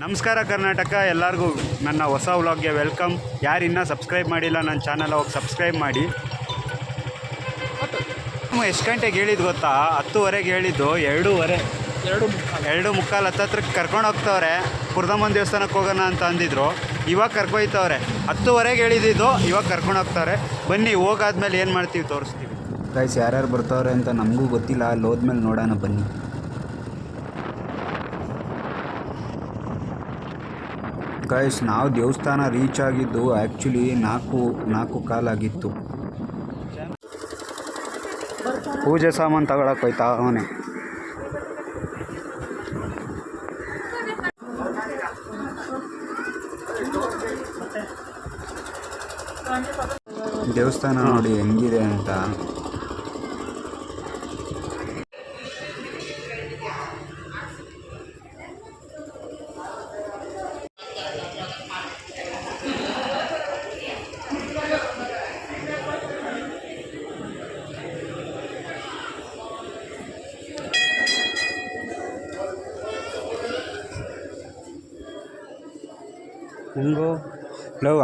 ನಮಸ್ಕಾರ ಕರ್ನಾಟಕ, ಎಲ್ಲರಿಗೂ ನನ್ನ ಹೊಸ ವ್ಲಾಗ್ಗೆ ವೆಲ್ಕಮ್. ಯಾರು ಇನ್ನೂ ಸಬ್ಸ್ಕ್ರೈಬ್ ಮಾಡಿಲ್ಲ ನನ್ನ ಚಾನಲ್ ಹೋಗಿ ಸಬ್ಸ್ಕ್ರೈಬ್ ಮಾಡಿ. ಎಷ್ಟು ಗಂಟೆಗೆ ಹೇಳಿದ್ದು ಗೊತ್ತಾ? 10:30ಗೆ ಹೇಳಿದ್ದು. 2:15 ಹತ್ತತ್ರಕ್ಕೆ ಕರ್ಕೊಂಡು ಹೋಗ್ತವ್ರೆ. ಕುರ್ದಮ್ಮನ ದೇವಸ್ಥಾನಕ್ಕೆ ಹೋಗೋಣ ಅಂತ ಅಂದಿದ್ರು. ಇವಾಗ ಕರ್ಕೊಯ್ತವ್ರೆ. 10:30ಗೆ ಹೇಳಿದ್ದು, ಇವಾಗ ಕರ್ಕೊಂಡು ಹೋಗ್ತವ್ರೆ. ಬನ್ನಿ, ಹೋಗಾದ್ಮೇಲೆ ಏನು ಮಾಡ್ತೀವಿ ತೋರಿಸ್ತೀವಿ. ಗೈಸ್, ಯಾರ್ಯಾರು ಬರ್ತಾವ್ರೆ ಅಂತ ನಮಗೂ ಗೊತ್ತಿಲ್ಲ. ಅಲ್ಲಿ ಹೋದ್ಮೇಲೆ ನೋಡೋಣ ಬನ್ನಿ. ಗೈಸ್, ನಾವು ದೇವಸ್ಥಾನ ರೀಚ್ ಆಗಿದ್ದು ಆ್ಯಕ್ಚುಲಿ 4 ಆಗಿತ್ತು. ಪೂಜೆ ಸಾಮಾನು ತಗೊಳಕ್ಕೆ ಹೋಯ್ತಾ ಅವನೇ. ದೇವಸ್ಥಾನ ನೋಡಿ ಹೆಂಗಿದೆ ಅಂತ.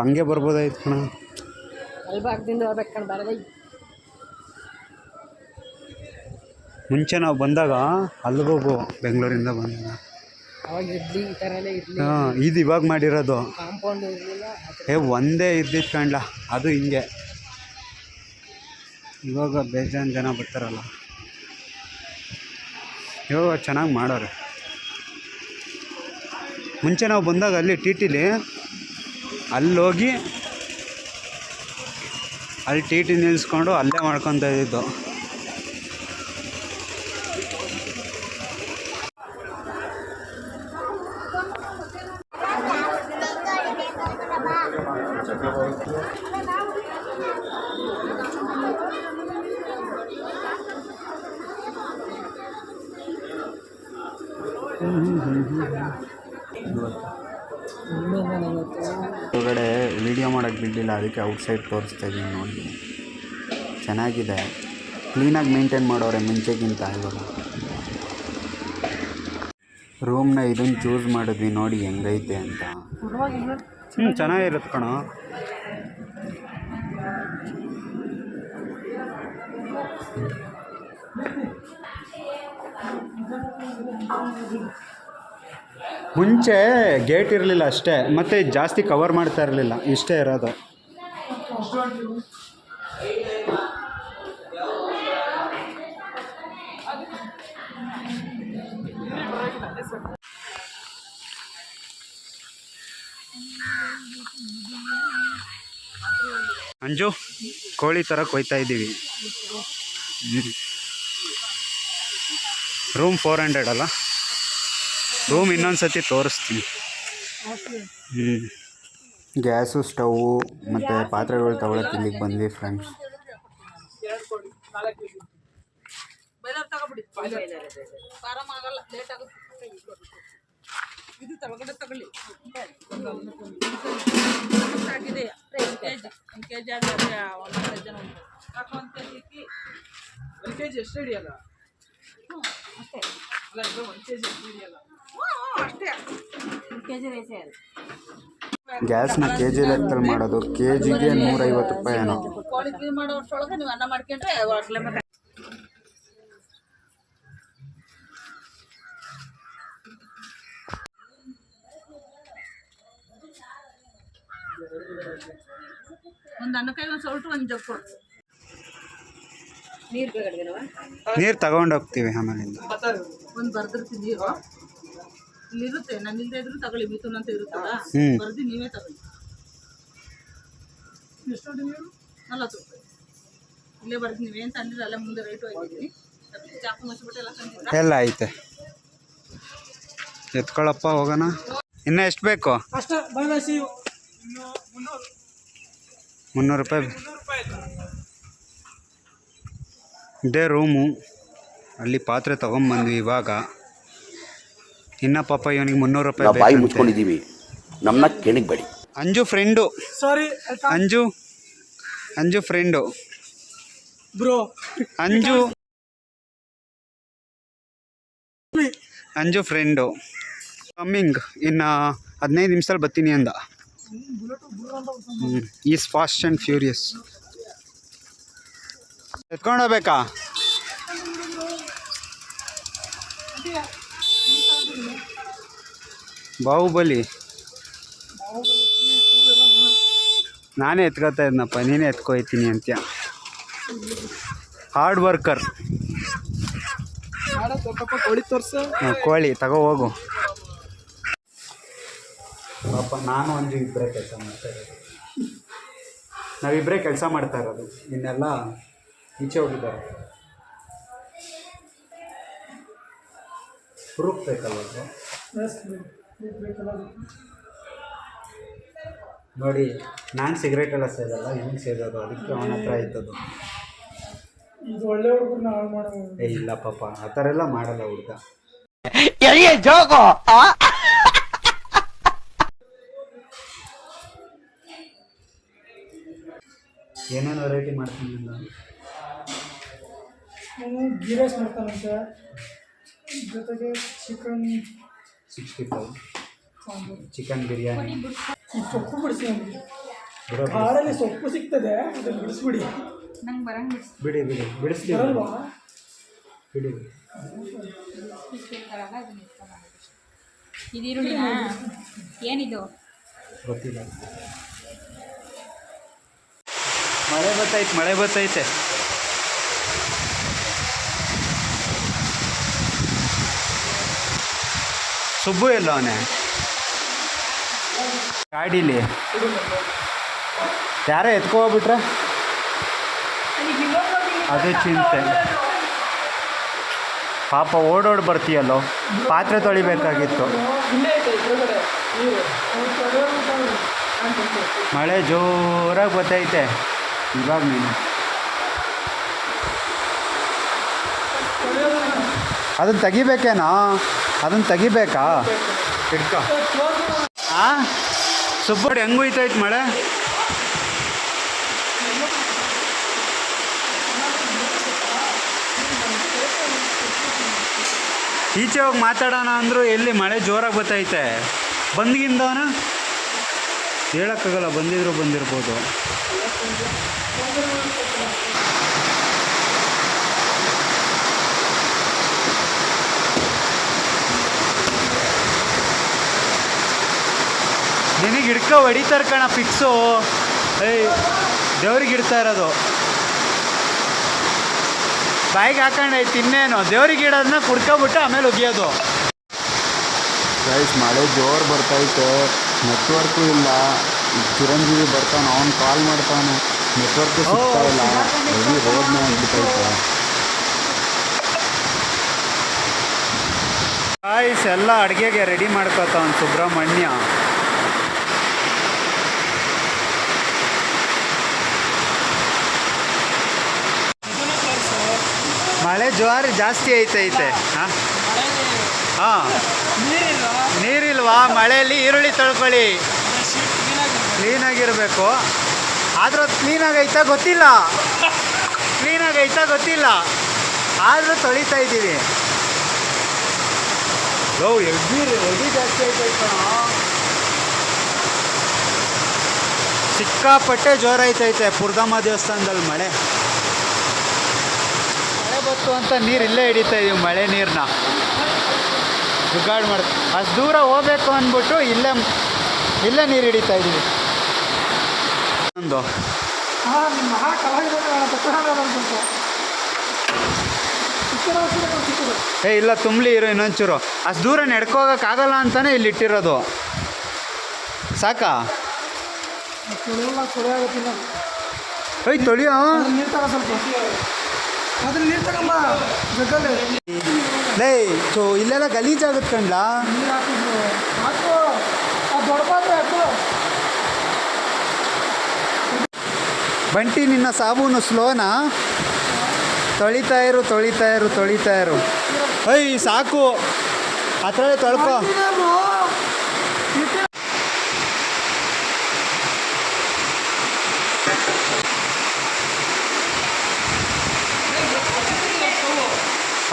ಹಂಗೆ ಬರ್ಬೋದಾಯ್ತು ಕಣ. ಮುಂಚೆ ನಾವು ಬಂದಾಗ ಅಲ್ಲಿಗೋಗು, ಬೆಂಗಳೂರಿಂದ ಬಂದಾಗ. ಇದು ಇವಾಗ ಮಾಡಿರೋದು. ಒಂದೇ ಇದ್ದಿದ್ದು ಕಂಡ್ಲ, ಅದು ಹಿಂಗೆ. ಇವಾಗ ಬೇಜಾನ್ ಜನ ಬರ್ತಾರಲ್ಲ. ಇವಾಗ ಚೆನ್ನಾಗಿ ಮಾಡೋರು. ಮುಂಚೆ ನಾವು ಬಂದಾಗ ಅಲ್ಲಿ ಟಿ.ಟಿಲಿ ಅಲ್ಲೋಗಿ ಅಲ್ಲಿ ಟಿ.ಟಿ ನಿಲ್ಲಿಸ್ಕೊಂಡು ಅಲ್ಲೇ ಮಾಡ್ಕೊತ ಇದ್ದಿದ್ದು. ಹೊರಗಡೆ ವಿಡಿಯೋ ಮಾಡೋಕ್ಕೆ ಬಿಡಲಿಲ್ಲ, ಅದಕ್ಕೆ ಔಟ್ಸೈಡ್ ತೋರಿಸ್ತಾ ಇದ್ದೀನಿ ನೋಡಿ. ಚೆನ್ನಾಗಿದೆ, ಕ್ಲೀನಾಗಿ ಮೇಂಟೈನ್ ಮಾಡೋರೆ ಮುಂಚೆಗಿಂತ ಇವಾಗ. ರೂಮ್ನ ಇದನ್ನು ಚೂಸ್ ಮಾಡಿದ್ವಿ ನೋಡಿ ಹೆಂಗೈತೆ ಅಂತ. ಚೆನ್ನಾಗಿರುತ್ತೆ ಕಣ. ಮುಂಚೆ ಗೇಟ್ ಇರಲಿಲ್ಲ ಅಷ್ಟೇ, ಮತ್ತು ಜಾಸ್ತಿ ಕವರ್ ಮಾಡ್ತಾ ಇರಲಿಲ್ಲ, ಇಷ್ಟೇ ಇರೋದು. ಅಂಜು, ಕೋಳಿ ಥರ ಕೊಯ್ತಾ ಇದ್ದೀವಿ. ರೂಮ್ 400 ಅಲ್ಲ. ರೂಮ್ ಇನ್ನೊಂದು ಸತಿ ತೋರಿಸ್ತೀನಿ. ಗ್ಯಾಸು, ಸ್ಟವ್ವು ಮತ್ತು ಪಾತ್ರೆಗಳು ತಗೊಳಕ್ಕೆ ಇಲ್ಲಿಗೆ ಬಂದ್ವಿ ಫ್ರೆಂಡ್ಸ್. ಗ್ಯಾಸ್ನ ಕೆಜಿ ಲೆಕ್ಕದಲ್ಲಿ ಮಾಡೋದು. ಕೆಜಿಗೆ 150 ರೂಪಾಯಿ ಏನೋ. ನೀರು ತಗೊಂಡೋಗ್ತೀವಿ ಆಮೇಲಿಂದ. ಒಂದು ಬರ್ದಿರ್ತೀನಿ ನೀರು ಇಲ್ಲಿರುತ್ತೆ, ನಾನು ಇಲ್ಲದೆ ಇದ್ರು ತಗೊಳ್ಳಿ, ಮಿಥುನ್ ಅಂತ ಇರುತ್ತಲ್ಲ, ಬರ್ದು ನೀವೇ ತಗೊಳ್ಳಿ. ಎಷ್ಟು ನೀರು? 40 ರೂಪಾಯಿ. ಇಲ್ಲೇ ಬರ್ದು ನೀವೇ ಅಂತ ಅಂದಿದ್ರೆ ಅಲ್ಲೇ ಮುಂದೆ ರೇಟು ಆಗಿದ್ದೀನಿ. ಚಾಕು ಮುಚ್ಚಿಬಿಟ್ಟು ಎಲ್ಲ ತಂದಿದ್ದ ಎಲ್ಲ ಐತೆ. ಎತ್ಕೊಳ್ಳಪ್ಪ, ಹೋಗೋಣ. ಇನ್ನೂ ಎಷ್ಟು ಬೇಕು? 300 ರೂಪಾಯಿ. ಇದೇ ರೂಮು. ಅಲ್ಲಿ ಪಾತ್ರೆ ತೊಗೊಂಬಂದ್ವಿ ಇವಾಗ. ಇನ್ನ ಪಾಪ ಇವನಿಗೆ 300 ರೂಪಾಯಿ ಬಾಯಿ ಮುಚ್ಕೊಂಡಿದ್ದೀವಿ, ನಮ್ಮನ್ನ ಕೆಣಗಬೇಡಿ. Anju friend. Sorry, Anju friend bro. Anju friend. Coming ಇನ್ನು 15 ನಿಮಿಷದಲ್ಲಿ ಬರ್ತೀನಿ ಅಂದ. Is fast and furious. ಎತ್ಕೊಂಡು ಹೋಗ್ಬೇಕಾ? ಬಾಹುಬಲಿ ನಾನೇ ಎತ್ಕೋತಾ ಇದ್ನಪ್ಪ, ನೀನೇ ಎತ್ಕೊಯ್ತೀನಿ ಅಂತ್ಯ. Hard worker. ಕೋಳಿ ತಗೋ ಹೋಗು. ಪಾಪ ನಾನು ಒಂದು ಇಬ್ಬರೇ ಕೆಲಸ ಮಾಡ್ತಾ ಇರೋದು, ನಾವಿಬ್ಬರೇ ಕೆಲಸ ಮಾಡ್ತಾ ಇರೋದು, ಇನ್ನೆಲ್ಲ ಈಚೆ ಹೋಗಿದ್ದಾರೆ. ಪ್ರೂಫ್ ಬೇಕಲ್ಲ ಅದು? ನೋಡಿ, ನಾನು ಸಿಗರೇಟ್ ಎಲ್ಲ ಸೇದಲ್ಲ, ಹೆಂಗೆ ಸೇದೋದು, ಅದಕ್ಕೆ ಅವನ ಹತ್ರ ಆಯ್ತದು. ಇದು ಒಳ್ಳೆ ಹುಡುಗರು ಹಾಳು ಮಾಡೋದು. ಏ ಇಲ್ಲ ಪಾಪ, ಆ ಥರ ಎಲ್ಲ ಮಾಡಲ್ಲ ಹುಡುಗ. ಏನೇನು ವೆರೈಟಿ ಮಾಡ್ತೀನಿ ನಾನು. ಗೀ ರೈಸ್ ಮಾಡ್ತಾನಂತೆ, ಜೊತೆಗೆ ಚಿಕನ್ 65, ಚಿಕನ್ ಬಿರಿಯಾನಿ. ಸೊಪ್ಪು ಬಿಡಿಸಿ ನಮಗೆ ಕಾಡಲ್ಲಿ ಸೊಪ್ಪು ಸಿಗ್ತದೆ, ಅದನ್ನು ಬಿಡಿಸ್ಬಿಡಿ. ನಂಗೆ ಬರಂಗೆ ಬಿಡಿ ಬಿಡಿ ಬಿಡಿಸ್ತೀವಿ, ಬರಲ್ವಾ? ಬಿಡಿ. ಇದು ಈರುಳ್ಳಿನಾ? ಏನಿದು? ಗೊತ್ತಿಲ್ಲ. ಮಳೆ ಬರ್ತೈತೆ. ಸುಬ್ಬು ಎಲ್ಲ ಅವನೇ ಗಾಡೀಲಿ. ಯಾರೋ ಎತ್ಕೋಗ್ಬಿಟ್ರೆ ಅದು ಚಿಂತೆ. ಪಾಪ ಓಡೋಡಿ ಬರ್ತೀಯಲ್ಲೋ, ಪಾತ್ರೆ ತೊಳಿಬೇಕಾಗಿತ್ತು. ಮಳೆ ಜೋರಾಗಿ ಬರ್ತೈತೆ ಇವಾಗ. ನೀನು ಅದನ್ನು ತೆಗಿಬೇಕೇನೋ? ಅದನ್ನು ತೆಗಿಬೇಕಾ? ಹಿಡ್ಕೊ. ಸುಬ್ಬಡಿ ಹೆಂಗೆ ಹೋಯ್ತೈತೆ ಮಳೆ? ಈಚೆ ಹೋಗಿ ಮಾತಾಡೋಣ ಅಂದರು ಎಲ್ಲಿ, ಮಳೆ ಜೋರಾಗಿ ಬರ್ತೈತೆ. ಬಂದ್ಗಿಂದವನ ಹೇಳೋಕ್ಕಾಗಲ್ಲ, ಬಂದಿರ್ಬೋದು. ನಿನಗೆ ಹಿಡ್ಕೊ ಹೊಡಿತಾರೆ ಕಣ ಫಿಕ್ಸು. ಏಯ್, ದೇವ್ರಿಗೆ ಇಡ್ತಾ ಇರೋದು, ಬಾಯಿಗೆ ಹಾಕೊಂಡೈತಿ. ಇನ್ನೇನು ದೇವ್ರಿಗೆ ಇಡೋದನ್ನ ಕುಡ್ಕೊಬಿಟ್ಟು ಆಮೇಲೆ ಒಗಿಯೋದು. ಗೈಸ್, ಮಳೆ ಜೋರು ಬರ್ತೈತೆ, ನೆಟ್ವರ್ಕು ಇಲ್ಲ. ಚಿರಂಜೀವಿ ಬರ್ತಾನೆ, ಅವ್ನು ಕಾಲ್ ಮಾಡ್ತಾನೆ, ನೆಟ್ವರ್ಕು ಸಿಗ್ತಾ ಇಲ್ಲ. ಹೆವಿ ರೋಡ್ನೇ ಆಗ್ಬಿಟ್ಟೈತೆ. ಗಾಯ್ಸ್, ಎಲ್ಲ ಅಡುಗೆಗೆ ರೆಡಿ ಮಾಡ್ಕೋತಾವನ್ ಸುಬ್ರಹ್ಮಣ್ಯ. ಮಳೆ ಜೋರು ಜಾಸ್ತಿ ಐತೈತೆ. ಹಾಂ, ನೀರಿಲ್ವಾ ಮಳೆಯಲ್ಲಿ? ಈರುಳ್ಳಿ ತೊಳ್ಕೊಳ್ಳಿ, ಕ್ಲೀನಾಗಿರಬೇಕು. ಆದರೂ ಅದು ಕ್ಲೀನಾಗೈತಾ ಗೊತ್ತಿಲ್ಲ, ಆದರೂ ತೊಳಿತಾ ಇದ್ದೀವಿ. ಹೆವಿ ಜಾಸ್ತಿ ಐತೈತ, ಸಿಕ್ಕಾಪಟ್ಟೆ ಜೋರೈತೈತೆ ಪುರದಮ್ಮ ದೇವಸ್ಥಾನದಲ್ಲಿ ಮಳೆ. ಬತ್ತು ಅಂತ ನೀರು ಇಲ್ಲೇ ಹಿಡಿತಾ ಇದೀವಿ, ಮಳೆ ನೀರನ್ನ ಜುಗಾಡ್ ಮಾಡ್ತೀವಿ. ಅಷ್ಟು ದೂರ ಹೋಗ್ಬೇಕು ಅಂದ್ಬಿಟ್ಟು ಇಲ್ಲೇ ನೀರು ಹಿಡಿತಾ ಇದ್ದೀವಿ. ಒಂದು ಇಲ್ಲ ತುಂಬಲಿ ಇರೋ ಇನ್ನೊಂಚೂರು. ಅಷ್ಟು ದೂರ ನಡ್ಕೋಗೋಕ್ಕಾಗಲ್ಲ ಅಂತಲೇ ಇಲ್ಲಿ ಇಟ್ಟಿರೋದು. ಸಾಕಾ? ತೊಳಿಯೋ. ಲೇ ಇಲ್ಲೆಲ್ಲ ಗಲೀಜಾಗುತ್ತೆ ಕಣ್ಲಾ. ಬಂಟಿ, ನಿನ್ನ ಸಾಬೂನು ಸ್ಲೋನಾ? ತೊಳಿತಾ ಇರು. ಸಾಕು, ಆ ಥರ ತೊಳ್ಕೊ.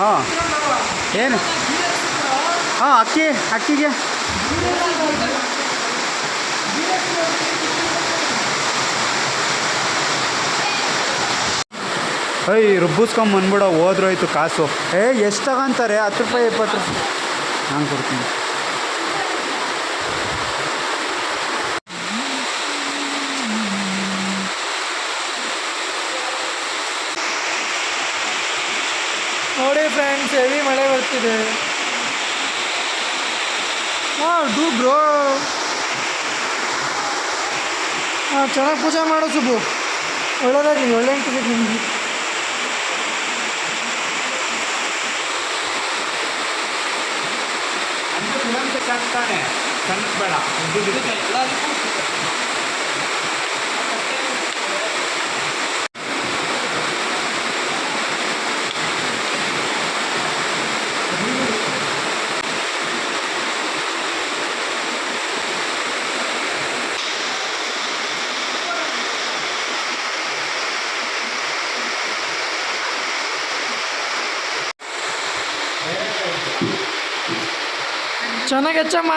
ಹಾಂ, ಏನು? ಹಾಂ, ಅಕ್ಕಿಗೆ ರುಬ್ಬಿಸ್ಕೊಂಬಂದ್ಬಿಡೋ ಹೋದ್ರೋಯ್ತು ಕಾಸು. ಎಷ್ಟು ತಗೊಂತಾರೆ? 10 ರೂಪಾಯಿ 20 ರೂಪಾಯಿ ನಾನು ಕೊಡ್ತೀನಿ. ನೋಡಿ ಫ್ರೆಂಡ್ಸ್, ಹೆವಿ ಮಳೆ ಬರ್ತಿದೆ. ಹಾಂ ಡೂ ಬ್ರೋ. ಹಾಂ ಚೆನ್ನಾಗಿ ಪೂಜೆ ಮಾಡು ಸುಬ್ಬು. ಒಳ್ಳೆಯದಾಗಲಿ, ಒಳ್ಳೆ ಟಿಕೆಟ್ ನಿಮಗೆ. ಬೇಡ ಚೆನ್ನಾಗಿ ಹಚ್ಚಮ್ಮ.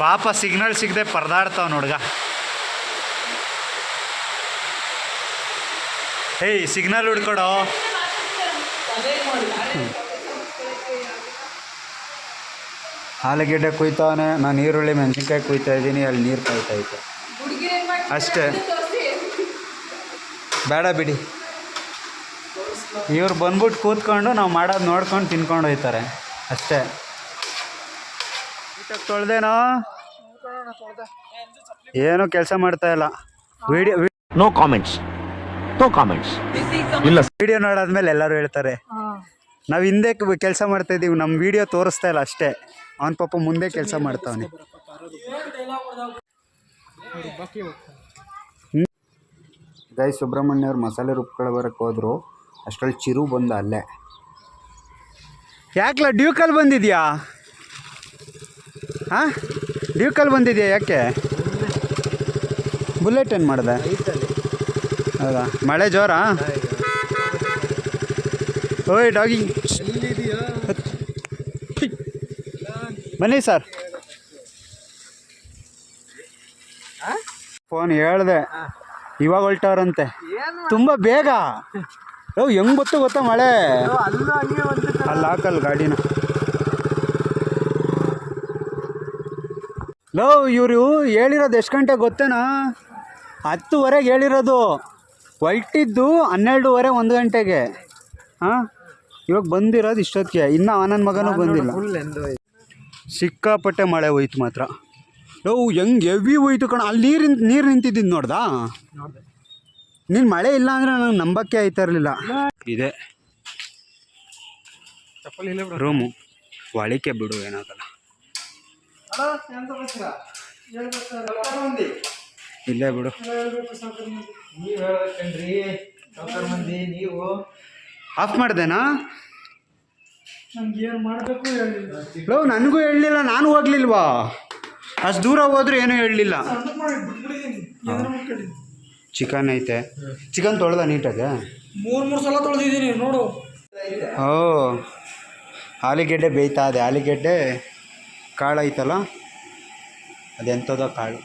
ಪಾಪ ಸಿಗ್ನಲ್ ಸಿಗದೆ ಪರದಾಡ್ತಾವ ನೋಡ್ಗ. ಸಿಗ್ನಲ್ ಹುಡ್ಕೊಡೋ. ಆಲೂಗೆಡ್ಡೆ ಕುಯ್ತಾವನೆ, ನಾನು ಈರುಳ್ಳಿ ಮೆಣಸಿನ್ಕಾಯಿ ಕುಯ್ತಾ ಇದ್ದೀನಿ, ಅಲ್ಲಿ ನೀರು ಕಾಯ್ತಾಯಿತ್ತು ಅಷ್ಟೇ. ಬೇಡ ಬಿಡಿ, ಇವ್ರು ಬಂದ್ಬಿಟ್ಟು ಕೂತ್ಕೊಂಡು ನಾವು ಮಾಡೋದು ನೋಡ್ಕೊಂಡು ತಿನ್ಕೊಂಡು ಹೋಯ್ತಾರೆ ಅಷ್ಟೇ. ನೀಟಾಗಿ ತೊಳ್ದೇನೋ, ಏನೂ ಕೆಲಸ ಮಾಡ್ತಾ ಇಲ್ಲ. No comments. ಇಲ್ಲ, ವಿಡಿಯೋ ನೋಡಾದ್ಮೇಲೆ ಎಲ್ಲರೂ ಹೇಳ್ತಾರೆ ನಾವು ಹಿಂದೆ ಕೆಲಸ ಮಾಡ್ತಾ ಇದ್ದೀವಿ, ನಮ್ಮ ವಿಡಿಯೋ ತೋರಿಸ್ತಾ ಇಲ್ಲ ಅಷ್ಟೇ. ಅವನ ಪಾಪ ಮುಂದೆ ಕೆಲಸ ಮಾಡ್ತಾವನೆ. ಗೈ ಸುಬ್ರಹ್ಮಣ್ಯ ಅವ್ರು ಮಸಾಲೆ ರುಬ್ಕೊಳ್ಳೋ ಬರೋಕ್ಕೆ ಹೋದ್ರು, ಅಷ್ಟರಲ್ಲಿ ಚಿರು ಬಂದ ಅಲ್ಲೇ. ಯಾಕಲ ಡ್ಯೂಕಲ್ಲಿ ಬಂದಿದ್ಯಾ? ಹಾಂ, ಡ್ಯೂಕಲ್ಲಿ ಬಂದಿದ್ಯಾ ಯಾಕೆ? ಬುಲೆಟ್ ಏನು ಮಾಡಿದೆ? ಹೌದಾ, ಮಳೆ ಜೋರಾ? ಓಯ್ ಡಾಗಿ, ಬನ್ನಿ ಸರ್. ಫೋನ್ ಹೇಳ್ದೆ, ಇವಾಗ ಹೊಲ್ಟವ್ರಂತೆ ತುಂಬ ಬೇಗ. ಹೆಂಗ್ ಗೊತ್ತಾ ಮಳೆ? ಅಲ್ಲಿ ಹಾಕಲ್ ಗಾಡಿನ. ಇವರು ಹೇಳಿರೋದು ಎಷ್ಟು ಗಂಟೆಗೆ ಗೊತ್ತೇನಾ? 10:15 ಹೇಳಿರೋದು, ಹೊಲ್ಟಿದ್ದು 12:15 1 ಗಂಟೆಗೆ. ಹಾಂ, ಇವಾಗ ಬಂದಿರೋದು ಇಷ್ಟೊತ್ತಿಗೆ. ಇನ್ನು ಅವನ ಮಗನೂ ಬಂದಿಲ್ಲ. ಸಿಕ್ಕಾಪಟ್ಟೆ ಮಳೆ ಹೋಯ್ತು ಮಾತ್ರ. ಹೆಂಗೆ ಹೆವಿ ಹೋಯ್ತು ಕಣ. ಅಲ್ಲಿ ನೀರು ನಿಂತಿದ್ದೀನಿ ನೋಡ್ದಾ? ನೀನು ಮಳೆ ಇಲ್ಲ ಅಂದರೆ ನಂಗೆ ನಂಬಕ್ಕೆ ಆಯ್ತಾ ಇರಲಿಲ್ಲ. ಇದೆ ರೂಮು, ಒಳಿಕೆ ಬಿಡು, ಏನಾಗಲ್ಲ. ಇಲ್ಲೇ ಬಿಡು. ಆಫ್ ಮಾಡ್ದೇನಾ? ನನಗೂ ಹೇಳಲಿಲ್ಲ, ನಾನು ಹೋಗ್ಲಿಲ್ವಾ? ಅಷ್ಟು ದೂರ ಹೋದ್ರೂ ಏನೂ ಹೇಳಲಿಲ್ಲ. ಚಿಕನ್ ಐತೆ. ಚಿಕನ್ ತೊಳೆದ ನೀಟಾಗೆ? 3 ಸಲ ತೊಳೆದಿದ್ದೀನಿ ನೋಡು. ಓ, ಆಲೂಗೆಡ್ಡೆ ಬೇಯ್ತಾ ಇದೆ. ಆಲೂಗೆಡ್ಡೆ ಕಾಳು ಐತಲ್ಲ, ಅದೆಂಥದೋ ಕಾಳು.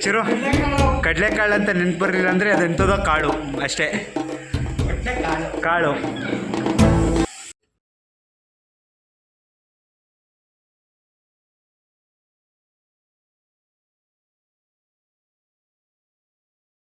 ಚಿರು, ಕಡಲೆಕಾಳು ಅಂತ ನೆನ್ಪು ಬರಲಿಲ್ಲ ಅಂದರೆ ಅದೆಂಥದೋ ಕಾಳು ಅಷ್ಟೇ. ಕಾಳು